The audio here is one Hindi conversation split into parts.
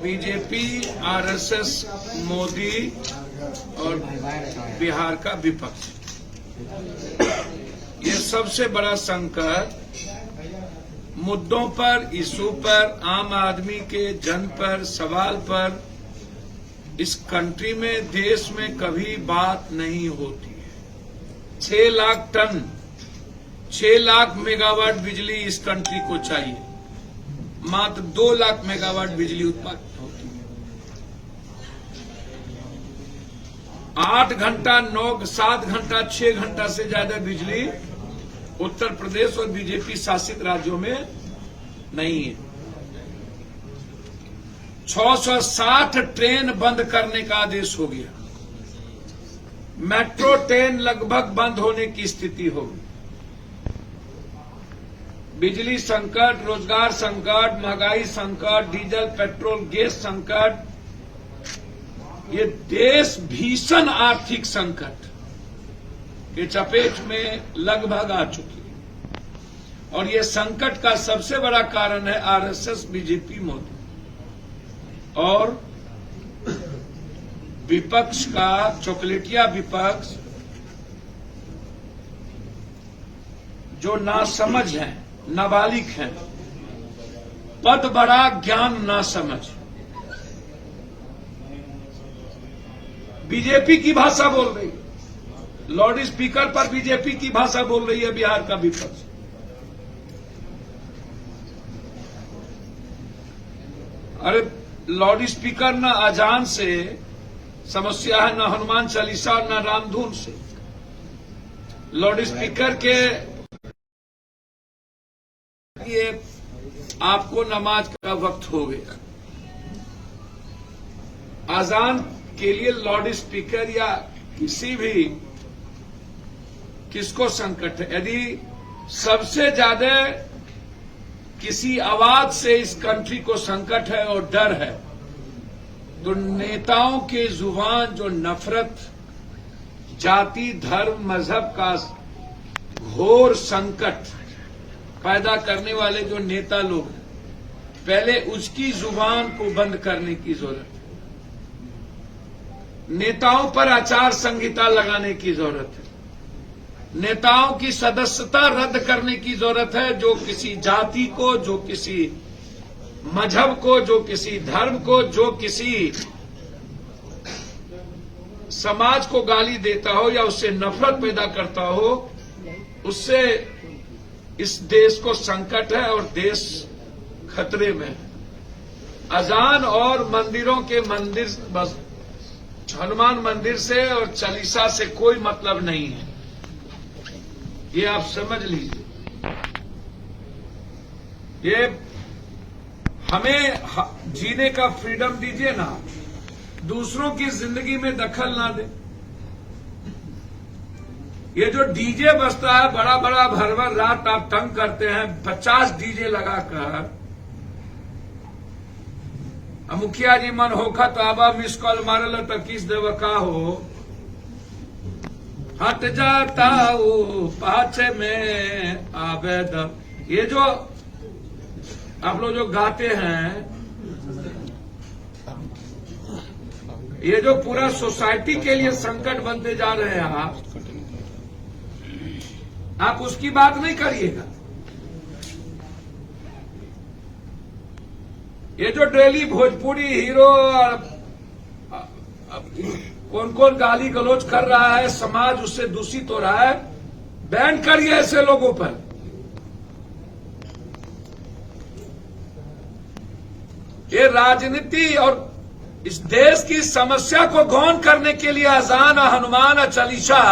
बीजेपी, आरएसएस, मोदी और बिहार का विपक्ष, ये सबसे बड़ा संकट मुद्दों पर, इशू पर, आम आदमी के जन पर, सवाल पर इस कंट्री में, देश में कभी बात नहीं होती है। 6 लाख टन, 6 लाख मेगावाट बिजली इस कंट्री को चाहिए, मात्र 2 लाख मेगावाट बिजली उत्पादित होती है। 8 घंटा, 9, 7 घंटा, 6 घंटा से ज्यादा बिजली उत्तर प्रदेश और बीजेपी शासित राज्यों में नहीं है। 660 ट्रेन बंद करने का आदेश हो गया। मेट्रो ट्रेन लगभग बंद होने की स्थिति होगी। बिजली संकट, रोजगार संकट, महंगाई संकट, डीजल, पेट्रोल, गैस संकट, ये देश भीषण आर्थिक संकट के चपेट में लगभग आ चुकी है। और ये संकट का सबसे बड़ा कारण है आरएसएस, बीजेपी, मोदी और विपक्ष का चॉकलेटिया विपक्ष, जो नासमझ हैं, नाबालिग हैं, पद बड़ा ज्ञान नासमझ। बीजेपी की भाषा बोल रही है, लाउड स्पीकर पर बीजेपी की भाषा बोल रही है बिहार का विपक्ष। अरे लाउड स्पीकर न अजान से समस्या है, न हनुमान चालीसा और न रामधुन से। लाउड स्पीकर के ये आपको नमाज का वक्त हो गया, अजान के लिए लाउड स्पीकर या किसी भी, किसको संकट है? यदि सबसे ज्यादा किसी आवाज से इस कंट्री को संकट है और डर है, तो नेताओं के जुबान जो नफरत, जाति, धर्म, मजहब का घोर संकट पैदा करने वाले जो नेता लोग हैं, पहले उसकी जुबान को बंद करने की जरूरत है। नेताओं पर आचार संहिता लगाने की जरूरत है। नेताओं की सदस्यता रद्द करने की जरूरत है, जो किसी जाति को, जो किसी मजहब को, जो किसी धर्म को, जो किसी समाज को गाली देता हो या उससे नफरत पैदा करता हो, उससे इस देश को संकट है और देश खतरे में है। अजान और मंदिरों के मंदिर, बस हनुमान मंदिर से और चालीसा से कोई मतलब नहीं है, ये आप समझ लीजिए। ये हमें जीने का फ्रीडम दीजिए ना, दूसरों की जिंदगी में दखल ना दे। ये जो डीजे बजता है, बड़ा बड़ा भर भर रात आप तंग करते हैं, 50 डीजे लगाकर। मुखिया जी मन होखा तो आबा मिस कॉल मारल तो किस देव का हो, हट जाता वो पाछे में आवेद। ये जो आप लोग जो गाते हैं, ये जो पूरा सोसाइटी के लिए संकट बनते जा रहे हैं, आप उसकी बात नहीं करिएगा। ये जो डेली भोजपुरी हीरो कौन कौन गाली गलौज कर रहा है, समाज उससे दूषित हो रहा है, बैन करिए ऐसे लोगों पर। ये राजनीति और इस देश की समस्या को गौन करने के लिए अजान, हनुमान, चालीसा,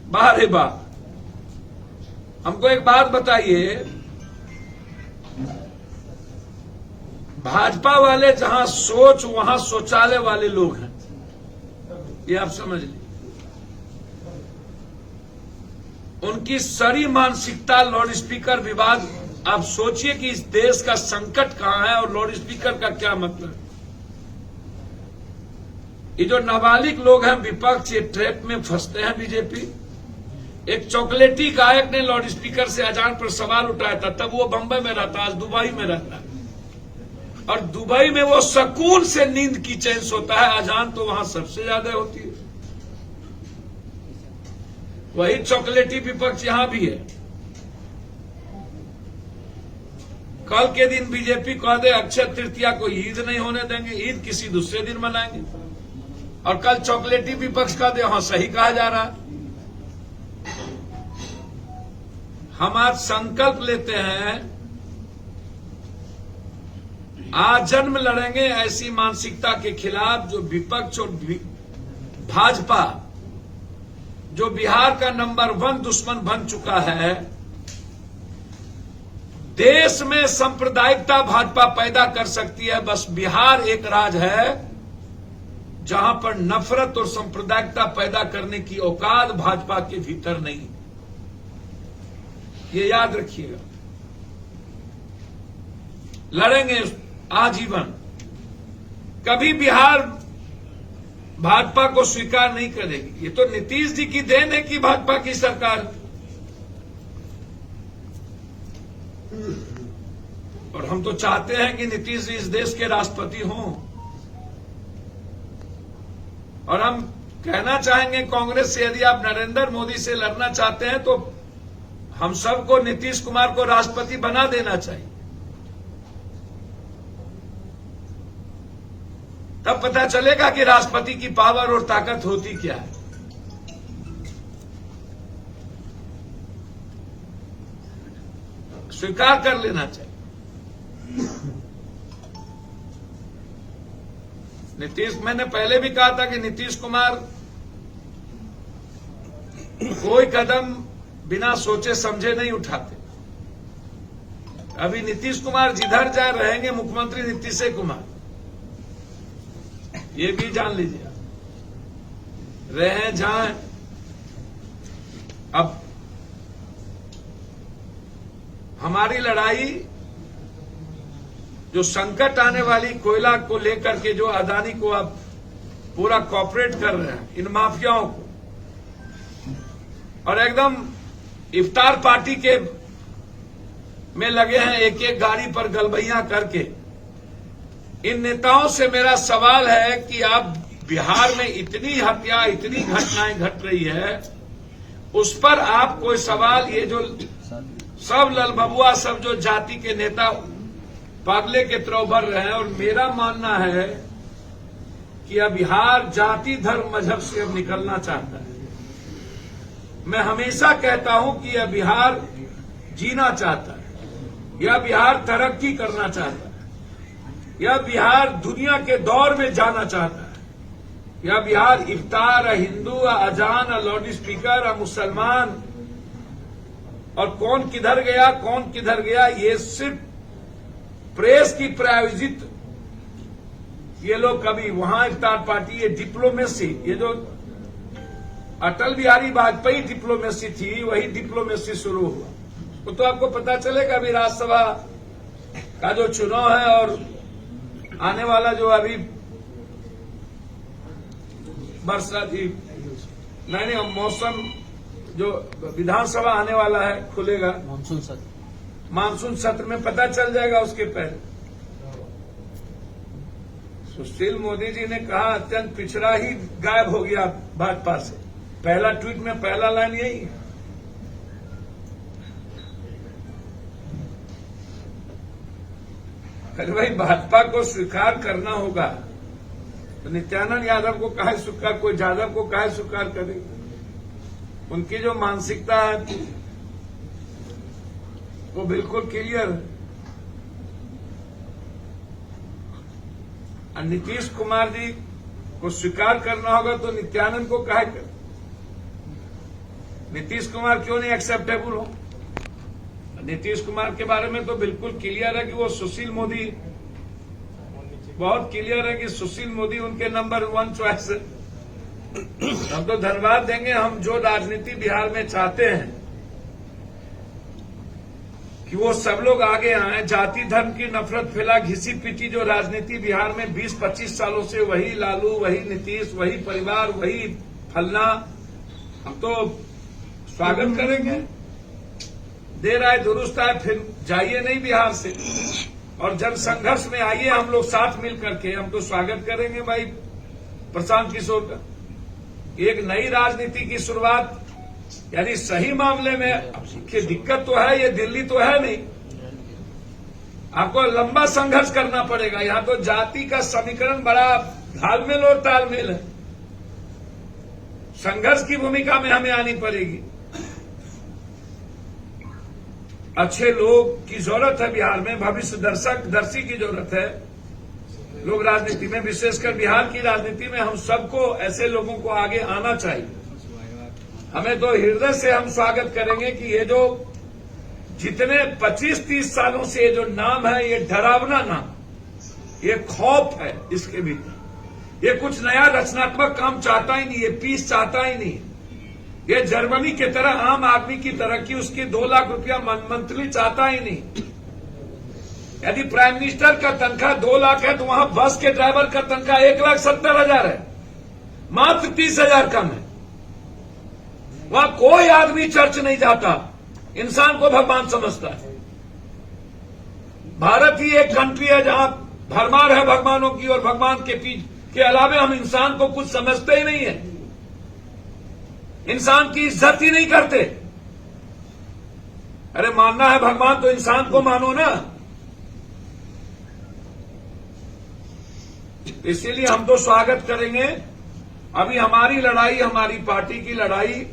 बाहर बात। हमको एक बात बताइए, भाजपा वाले जहां सोच वहां शौचालय वाले लोग हैं, ये आप समझ लीजिए। उनकी सारी मानसिकता लाउड स्पीकर विवाद। आप सोचिए कि इस देश का संकट कहां है और लाउड स्पीकर का क्या मतलब। ये जो नाबालिग लोग हैं विपक्ष, ये ट्रैप में फंसते हैं बीजेपी। एक चॉकलेटी गायक ने लाउड स्पीकर से अजान पर सवाल उठाया था, तब वो बंबई में रहता, आज दुबई में रहता है। और दुबई में वो सुकून से नींद की चैन सोता है। अजान तो वहां सबसे ज्यादा होती है। वही चॉकलेटी विपक्ष यहां भी है। कल के दिन बीजेपी कह दे अक्षय तृतीया को ईद नहीं होने देंगे, ईद किसी दूसरे दिन मनाएंगे, और कल चॉकलेटी विपक्ष कह दे हाँ सही कहा जा रहा। हम आज संकल्प लेते हैं, आज जन्म लड़ेंगे ऐसी मानसिकता के खिलाफ जो विपक्ष और भाजपा, जो बिहार का नंबर 1 दुश्मन बन चुका है। देश में सांप्रदायिकता भाजपा पैदा कर सकती है, बस बिहार एक राज्य है जहां पर नफरत और सांप्रदायिकता पैदा करने की औकात भाजपा के भीतर नहीं। ये याद रखिएगा। लड़ेंगे आजीवन। कभी बिहार भाजपा को स्वीकार नहीं करेगी। ये तो नीतीश जी की देन है कि भाजपा की सरकार, और हम तो चाहते हैं कि नीतीश जी इस देश के राष्ट्रपति हों। और हम कहना चाहेंगे कांग्रेस से, यदि आप नरेंद्र मोदी से लड़ना चाहते हैं तो हम सबको नीतीश कुमार को राष्ट्रपति बना देना चाहिए। तब पता चलेगा कि राष्ट्रपति की पावर और ताकत होती क्या है। स्वीकार कर लेना चाहिए। नीतीश, मैंने पहले भी कहा था कि नीतीश कुमार कोई कदम बिना सोचे समझे नहीं उठाते। अभी नीतीश कुमार जिधर जा रहेंगे मुख्यमंत्री नीतीश कुमार, ये भी जान लीजिए। रहे जाएं, अब हमारी लड़ाई जो संकट आने वाली कोयला को लेकर के, जो अदानी को अब पूरा कॉपरेट कर रहे हैं इन माफियाओं को, और एकदम इफ्तार पार्टी के में लगे हैं एक एक गाड़ी पर गलबैया करके। इन नेताओं से मेरा सवाल है कि आप बिहार में इतनी हत्या, इतनी घटनाएं घट रही है, उस पर आप कोई सवाल, ये जो सब ललबबुआ, सब जो जाति के नेता पागले के तरह भर रहे हैं, और मेरा मानना है कि अब बिहार जाति, धर्म, मजहब से अब निकलना चाहता है। मैं हमेशा कहता हूं कि यह बिहार जीना चाहता है, यह बिहार तरक्की करना चाहता है, यह बिहार दुनिया के दौर में जाना चाहता है, यह बिहार इफ्तार, हिंदू, अजान, लाउड स्पीकर, मुसलमान, और कौन किधर गया कौन किधर गया, ये सिर्फ प्रेस की प्रायोजित, ये लोग कभी वहां इफ्तार पार्टी, ये डिप्लोमेसी, ये जो अटल बिहारी वाजपेयी डिप्लोमेसी थी, वही डिप्लोमेसी शुरू हुआ। वो तो आपको पता चलेगा अभी राज्यसभा का जो चुनाव है और आने वाला जो अभी बरसात, नहीं मौसम, जो विधानसभा आने वाला है, खुलेगा मानसून सत्र में पता चल जाएगा। उसके पहले सुशील मोदी जी ने कहा अत्यंत पिछड़ा ही गायब हो गया भाजपा से। पहला ट्वीट में पहला लाइन यही है। अरे भाई, भाजपा को स्वीकार करना होगा तो नित्यानंद यादव को काहे स्वीकार, कोई यादव को काहे स्वीकार करेगा? उनकी जो मानसिकता है वो बिल्कुल क्लियर है। और नीतीश कुमार जी को स्वीकार करना होगा तो नित्यानंद को काहे कर? नीतीश कुमार क्यों नहीं एक्सेप्टेबल हो? नीतीश कुमार के बारे में तो बिल्कुल क्लियर है कि वो सुशील मोदी, बहुत क्लियर है कि सुशील मोदी उनके नंबर 1 चॉइस है। हम तो धन्यवाद देंगे, हम जो राजनीति बिहार में चाहते हैं कि वो सब लोग आगे आए। जाति धर्म की नफरत फैला, घिसी पीटी जो राजनीति बिहार में 20-25 सालों से, वही लालू, वही नीतीश, वही परिवार, वही फलना, हम तो स्वागत करेंगे। देर आए दुरुस्त आए, फिर जाइए नहीं बिहार से। और जन संघर्ष में आइए हम लोग साथ मिल करके, हम तो स्वागत करेंगे भाई प्रशांत किशोर का। एक नई राजनीति की शुरुआत, यानी सही मामले में की दिक्कत तो है, ये दिल्ली तो है नहीं, आपको लंबा संघर्ष करना पड़ेगा। यहां तो जाति का समीकरण बड़ा घालमेल और तालमेल है। संघर्ष की भूमिका में हमें आनी पड़ेगी। अच्छे लोग की जरूरत है बिहार में, भविष्य दर्शी की जरूरत है लोग राजनीति में, विशेषकर बिहार की राजनीति में हम सबको ऐसे लोगों को आगे आना चाहिए। हमें तो हृदय से हम स्वागत करेंगे कि ये जो जितने 25-30 सालों से ये जो नाम है, ये डरावना नाम, ये खौफ है इसके भीतर। ये कुछ नया रचनात्मक काम चाहता ही नहीं, ये पीस चाहता ही नहीं। ये जर्मनी की तरह आम आदमी की तरक्की, उसकी 2 लाख रुपया मंथली चाहता ही नहीं। यदि प्राइम मिनिस्टर का तनख्वाह 2 लाख है तो वहां बस के ड्राइवर का तनख्वाह 1,70,000 है, मात्र 30,000 कम है। वहां कोई आदमी चर्च नहीं जाता, इंसान को भगवान समझता है। भारत ही एक कंट्री है जहां भरमार है भगवानों की, और भगवान के अलावे हम इंसान को कुछ समझते ही नहीं है, इंसान की इज्जत ही नहीं करते। अरे मानना है भगवान तो इंसान को मानो ना। इसीलिए हम तो स्वागत करेंगे। अभी हमारी लड़ाई, हमारी पार्टी की लड़ाई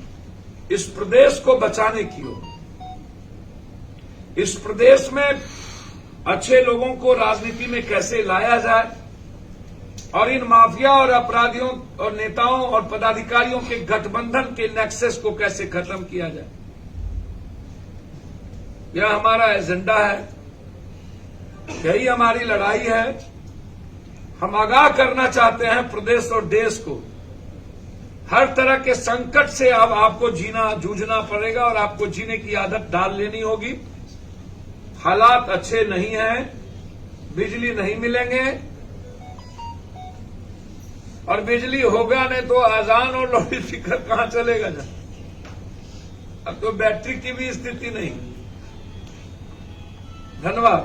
इस प्रदेश को बचाने की हो। इस प्रदेश में अच्छे लोगों को राजनीति में कैसे लाया जाए और इन माफिया और अपराधियों और नेताओं और पदाधिकारियों के गठबंधन के नेक्सस को कैसे खत्म किया जाए, यह हमारा एजेंडा है, यही हमारी लड़ाई है। हम आगाह करना चाहते हैं प्रदेश और देश को, हर तरह के संकट से अब आपको जूझना पड़ेगा और आपको जीने की आदत डाल लेनी होगी। हालात अच्छे नहीं हैं, बिजली नहीं मिलेंगे, और बिजली होगा नहीं तो अजान और लाउड स्पीकर कहां चलेगा जा। अब तो बैटरी की भी स्थिति नहीं। धन्यवाद।